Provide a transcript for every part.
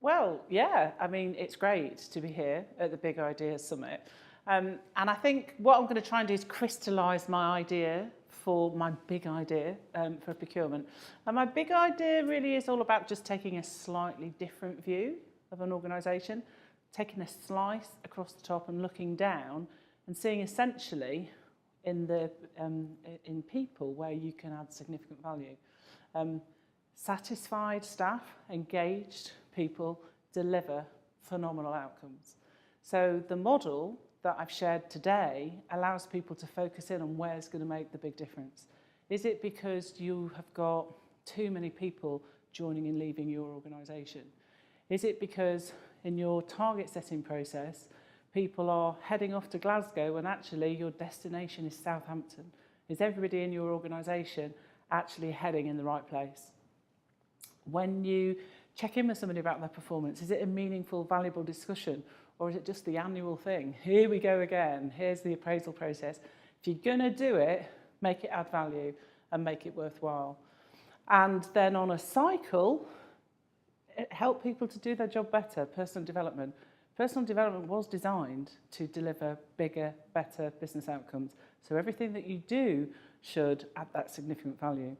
Well, yeah, I mean, it's great to be here at the Big Ideas Summit. And I think what I'm going to try and do is crystallise my idea for my big idea for procurement. And my big idea really is all about just taking a slightly different view of an organisation, taking a slice across the top and looking down and seeing essentially in people where you can add significant value. Satisfied staff, engaged people deliver phenomenal outcomes. So the model that I've shared today allows people to focus in on where's going to make the big difference. Is it because you have got too many people joining and leaving your organisation? Is it because in your target setting process, people are heading off to Glasgow when actually your destination is Southampton? Is everybody in your organisation actually heading in the right place? When you check in with somebody about their performance, is it a meaningful, valuable discussion? Or is it just the annual thing? Here we go again. Here's the appraisal process. If you're going to do it, make it add value and make it worthwhile. And then on a cycle, help people to do their job better, personal development. Personal development was designed to deliver bigger, better business outcomes. So everything that you do should add that significant value.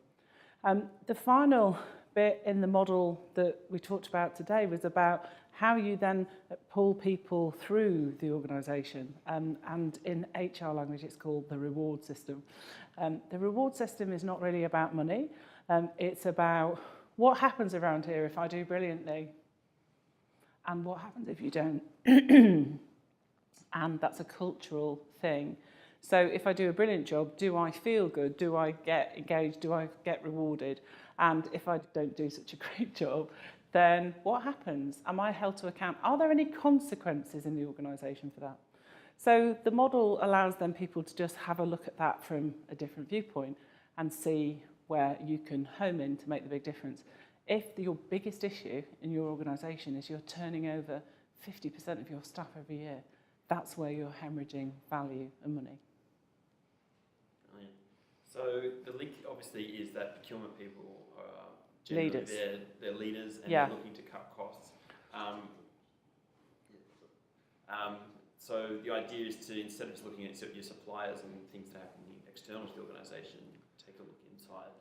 The final bit in the model that we talked about today was about how you then pull people through the organisation. And in HR language, it's called the reward system. The reward system is not really about money. It's about what happens around here if I do brilliantly and what happens if you don't. And that's a cultural thing. So if I do a brilliant job, do I feel good? Do I get engaged? Do I get rewarded? And if I don't do such a great job, then what happens? Am I held to account? Are there any consequences in the organisation for that? So the model allows then people to just have a look at that from a different viewpoint and see where you can home in to make the big difference. If your biggest issue in your organisation is you're turning over 50% of your staff every year, that's where you're hemorrhaging value and money. Brilliant. So the link obviously is that procurement people are generally Leaders. They're leaders and Yeah. they're looking to cut costs. So the idea is to, instead of just looking at your suppliers and things that happen external to the organisation, take a look inside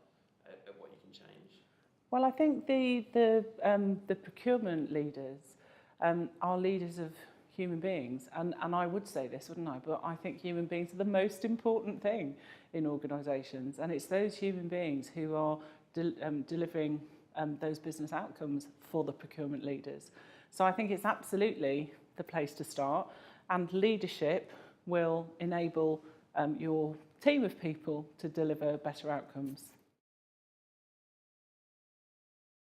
at what you can change. Well, I think the procurement leaders are leaders of human beings, and I would say this, wouldn't I? But I think human beings are the most important thing in organisations, and it's those human beings who are delivering those business outcomes for the procurement leaders. So I think it's absolutely the place to start, and leadership will enable your team of people to deliver better outcomes.